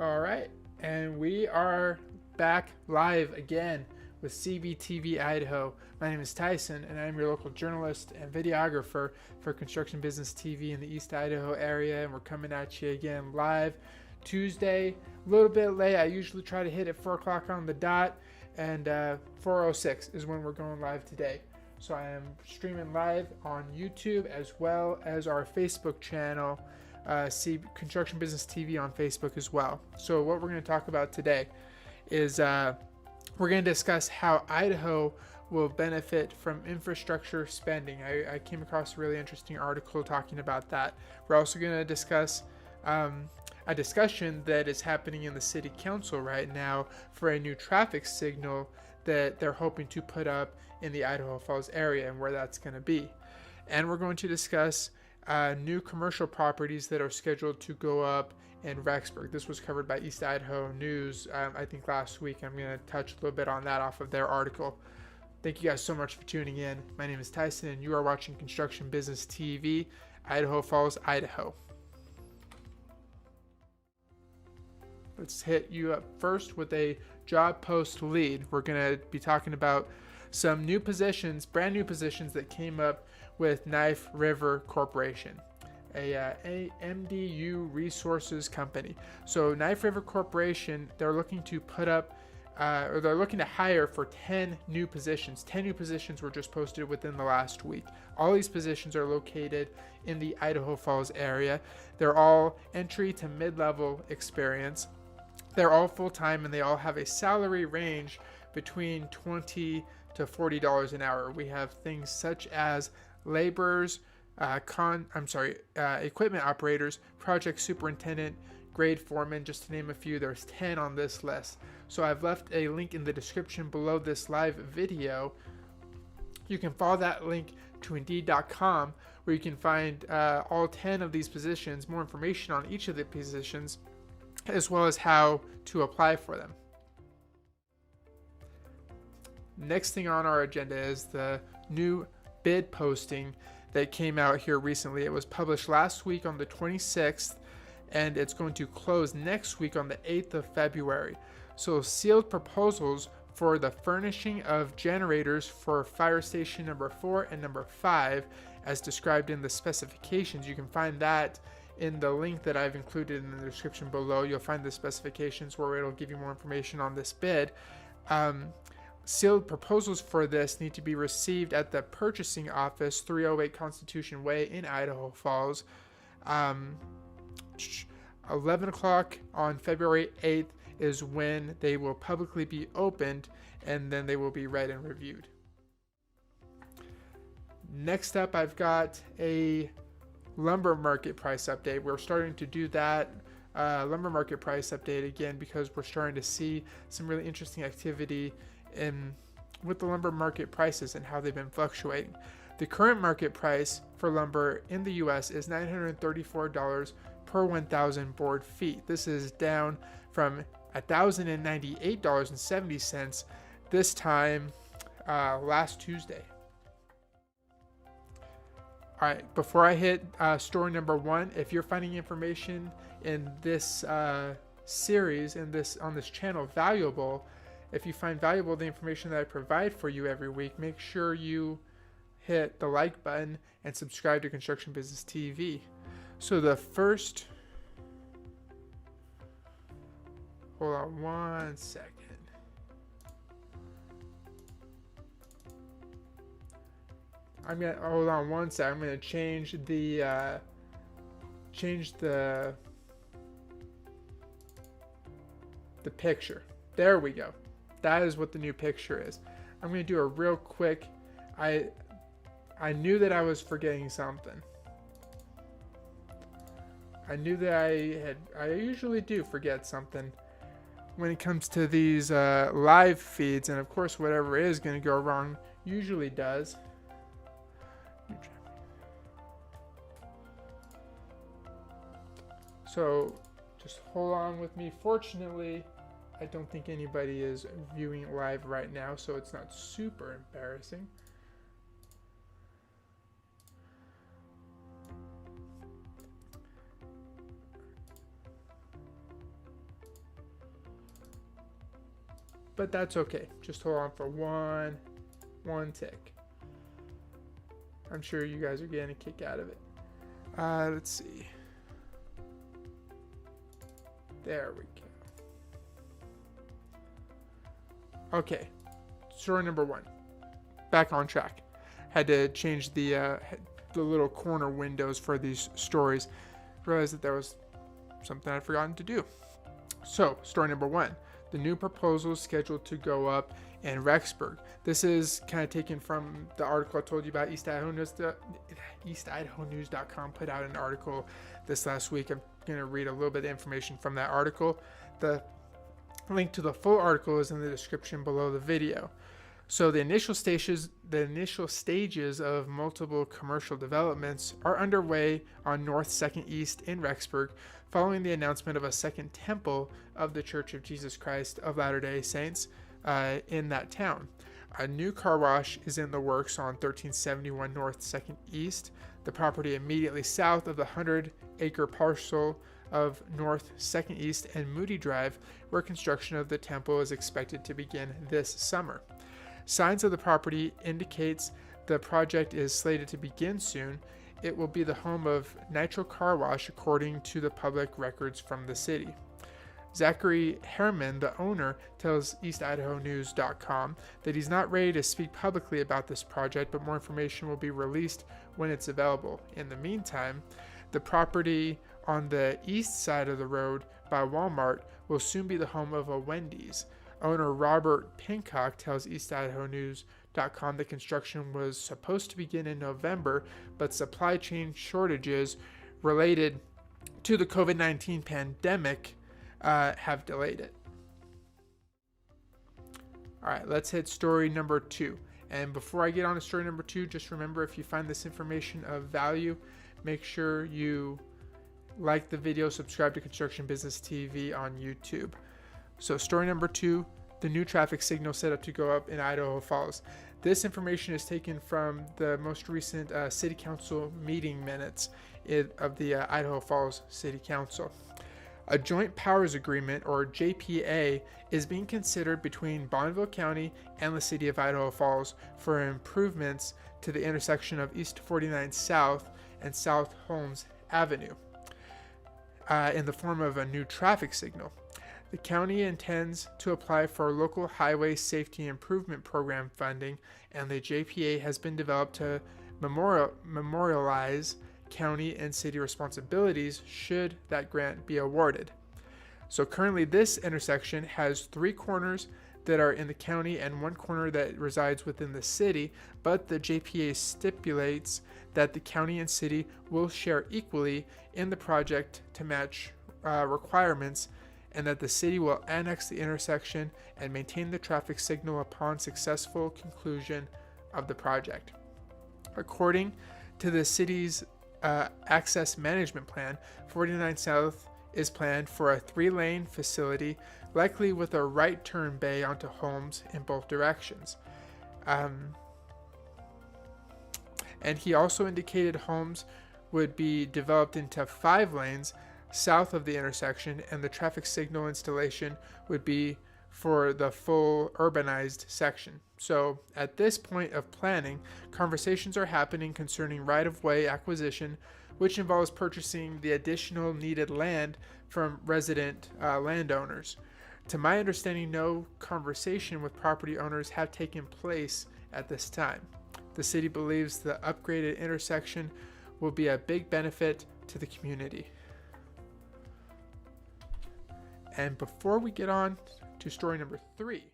All right, and we are back live again with CBTV Idaho. My name is Tyson, and I'm your local journalist and videographer for Construction Business TV in the East Idaho area, and we're coming at you again live Tuesday, a little bit late. I usually try to hit at 4 o'clock on the dot, and 4:06 is when we're going live today. So I am streaming live on YouTube as well as our Facebook channel, Construction Business TV on Facebook as well. So what we're going to talk about today is we're going to discuss how Idaho will benefit from infrastructure spending. I came across a really interesting article talking about that. We're also going to discuss a discussion that is happening in the city council right now for a new traffic signal that they're hoping to put up in the Idaho Falls area and where that's going to be. And we're going to discuss new commercial properties that are scheduled to go up in Rexburg. This was covered by East Idaho News, I think last week. I'm going to touch a little bit on that off of their article. Thank you guys so much for tuning in. My name is Tyson, and you are watching Construction Business TV, Idaho Falls, Idaho. Let's hit you up first with a job post lead. We're going to be talking about some new positions, brand new positions that came up with Knife River Corporation, a MDU resources company. So Knife River Corporation, they're looking to put up, or they're looking to hire for 10 new positions. 10 new positions were just posted within the last week. All these positions are located in the Idaho Falls area. They're all entry to mid-level experience. They're all full-time, and they all have a salary range between $20 to $40 an hour. We have things such as laborers, equipment operators, project superintendent, grade foreman, just to name a few. There's 10 on this list. So I've left a link in the description below this live video. You can follow that link to Indeed.com, where you can find all 10 of these positions, more information on each of the positions, as well as how to apply for them. Next thing on our agenda is the new bid posting that came out here recently. It was published last week on the 26th, and it's going to close next week on the 8th of February. So sealed proposals for the furnishing of generators for fire station number 4 and number 5, as described in the specifications. You can find that in the link that I've included in the description below. You'll find the specifications where it'll give you more information on this bid. Sealed proposals for this need to be received at the purchasing office, 308 Constitution Way in Idaho Falls. 11 o'clock on February 8th is when they will publicly be opened, and then they will be read and reviewed. Next up, I've got a lumber market price update. We're starting to do that lumber market price update again because we're starting to see some really interesting activity with the lumber market prices and how they've been fluctuating. The current market price for lumber in the U.S. is $934 per 1,000 board feet. This is down from $1,098.70 this time last Tuesday. All right, before I hit story number 1, if you're finding information in this series, on this channel valuable, if you find valuable the information that I provide for you every week, make sure you hit the like button and subscribe to Construction Business TV. So the first, hold on one second. Hold on one second. I'm gonna change the picture. There we go. That is what the new picture is. I'm going to do a real quick. I knew that I was forgetting something. I knew that I usually do forget something when it comes to these live feeds, and of course whatever is going to go wrong usually does. So just hold on with me. Fortunately, I don't think anybody is viewing it live right now, so it's not super embarrassing. but that's okay. Just hold on for one tick. I'm sure you guys are getting a kick out of it. Let's see. There we go. Okay, story number 1. Back on track. Had to change the little corner windows for these stories. Realized that there was something I'd forgotten to do. So, story number 1. The new proposal is scheduled to go up in Rexburg. This is kind of taken from the article I told you about. East Idaho News.com put out an article this last week. I'm going to read a little bit of information from that article. The link to the full article is in the description below the video. So the initial stages of multiple commercial developments are underway on North 2nd East in Rexburg, following the announcement of a second temple of the Church of Jesus Christ of Latter-day Saints in that town. A new car wash is in the works on 1371 North 2nd East, the property immediately south of the 100-acre parcel of North 2nd East and Moody Drive, where construction of the temple is expected to begin this summer. Signs of the property indicates the project is slated to begin soon. It will be the home of Nitro Car Wash, according to the public records from the city. Zachary Herman, the owner, tells EastIdahoNews.com that he's not ready to speak publicly about this project, but more information will be released when it's available. In the meantime, the property on the east side of the road by Walmart will soon be the home of a Wendy's. Owner Robert Pincock tells EastIdahoNews.com that construction was supposed to begin in November, but supply chain shortages related to the COVID-19 pandemic have delayed it. All right, let's hit story number 2. And before I get on to story number 2, just remember, if you find this information of value, make sure you like the video, subscribe to Construction Business TV on YouTube. So story number 2, the new traffic signal set up to go up in Idaho Falls. This information is taken from the most recent City Council meeting minutes of the Idaho Falls City Council. A joint powers agreement, or JPA, is being considered between Bonneville County and the City of Idaho Falls for improvements to the intersection of East 49 South and South Holmes Avenue in the form of a new traffic signal. The county intends to apply for local highway safety improvement program funding, and the JPA has been developed to memorialize county and city responsibilities should that grant be awarded. So currently this intersection has 3 corners that are in the county and 1 corner that resides within the city, but the JPA stipulates that the county and city will share equally in the project to match requirements, and that the city will annex the intersection and maintain the traffic signal upon successful conclusion of the project. According to the city's access management plan, 49 South is planned for a 3-lane facility, likely with a right turn bay onto homes in both directions. And he also indicated homes would be developed into 5 lanes south of the intersection, and the traffic signal installation would be for the full urbanized section. So at this point of planning, conversations are happening concerning right-of-way acquisition, which involves purchasing the additional needed land from resident landowners. To my understanding, no conversation with property owners have taken place at this time. The city believes the upgraded intersection will be a big benefit to the community. And before we get on to story number 3,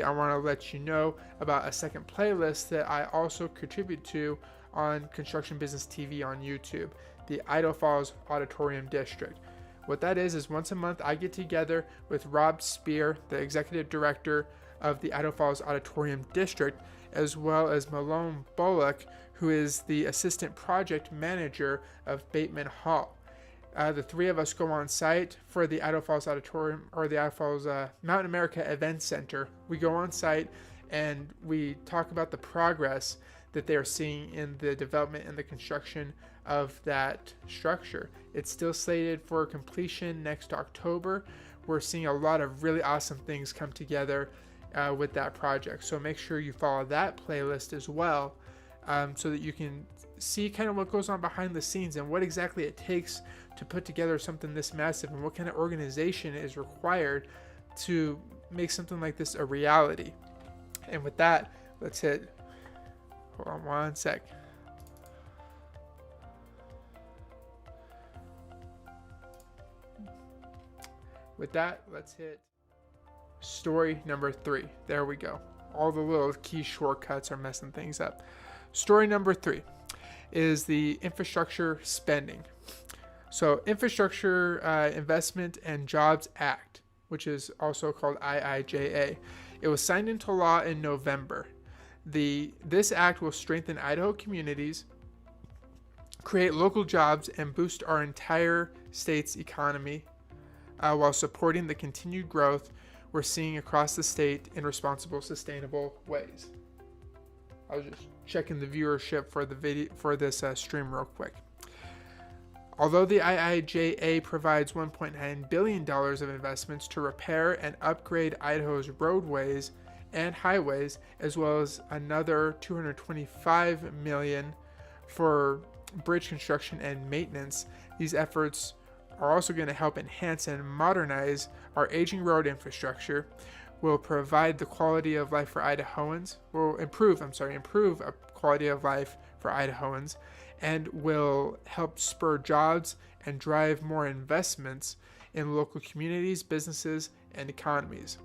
I want to let you know about a second playlist that I also contribute to on Construction Business TV on YouTube, the Idaho Falls Auditorium District. What that is once a month I get together with Rob Spear, the executive director of the Idaho Falls Auditorium District, as well as Malone Bullock, who is the assistant project manager of Bateman Hall. The 3 of us go on site for the Idaho Falls Auditorium, or the Idaho Falls Mountain America Event Center. We go on site and we talk about the progress that they are seeing in the development and the construction of that structure. It's still slated for completion next October. we're seeing a lot of really awesome things come together with that project. So make sure you follow that playlist as well, so that you can see kind of what goes on behind the scenes and what exactly it takes to put together something this massive, and what kind of organization is required to make something like this a reality. And with that, let's hit, hold on one sec. With that, let's hit story number 3. There we go. All the little key shortcuts are messing things up. Story number 3 is the Infrastructure Spending. So Infrastructure Investment and Jobs Act, which is also called IIJA. It was signed into law in November. This act will strengthen Idaho communities, create local jobs, and boost our entire state's economy, while supporting the continued growth we're seeing across the state in responsible, sustainable ways. I was just checking the viewership for the video for this stream real quick. Although the IIJA provides $1.9 billion of investments to repair and upgrade Idaho's roadways and highways, as well as another $225 million for bridge construction and maintenance, these efforts are also going to help enhance and modernize our aging road infrastructure, will provide the quality of life for Idahoans, will improve a quality of life for Idahoans, and will help spur jobs and drive more investments in local communities, businesses, and economies.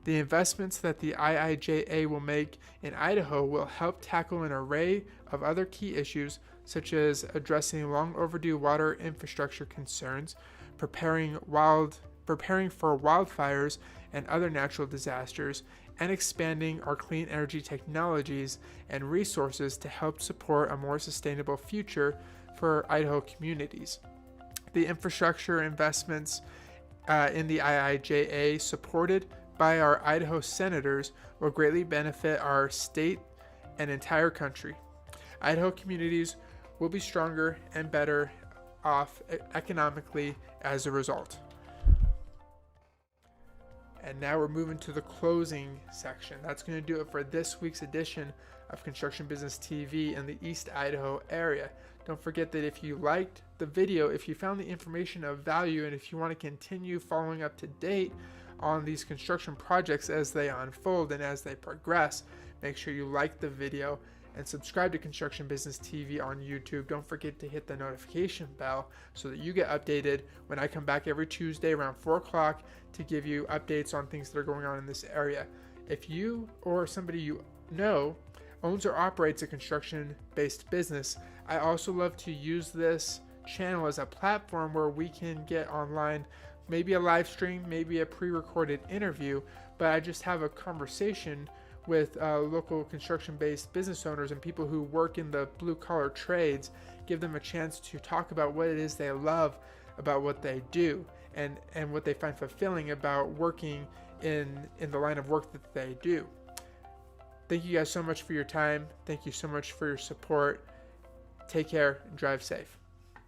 The investments that the IIJA will make in Idaho will help tackle an array of other key issues, such as addressing long overdue water infrastructure concerns, preparing for wildfires and other natural disasters, and expanding our clean energy technologies and resources to help support a more sustainable future for Idaho communities. The infrastructure investments in the IIJA, supported by our Idaho senators, will greatly benefit our state and entire country. Idaho communities will be stronger and better off economically as a result. And now we're moving to the closing section. That's going to do it for this week's edition of Construction Business TV in the East Idaho area. Don't forget that if you liked the video, if you found the information of value, and if you want to continue following up to date on these construction projects as they unfold and as they progress, make sure you like the video and subscribe to Construction Business TV on YouTube. Don't forget to hit the notification bell so that you get updated when I come back every Tuesday around 4 o'clock to give you updates on things that are going on in this area. If you or somebody you know owns or operates a construction-based business, I also love to use this channel as a platform where we can get online, maybe a live stream, maybe a pre-recorded interview, but I just have a conversation with local construction-based business owners and people who work in the blue-collar trades, give them a chance to talk about what it is they love about what they do, and what they find fulfilling about working in the line of work that they do. Thank you guys so much for your time. Thank you so much for your support. Take care and drive safe.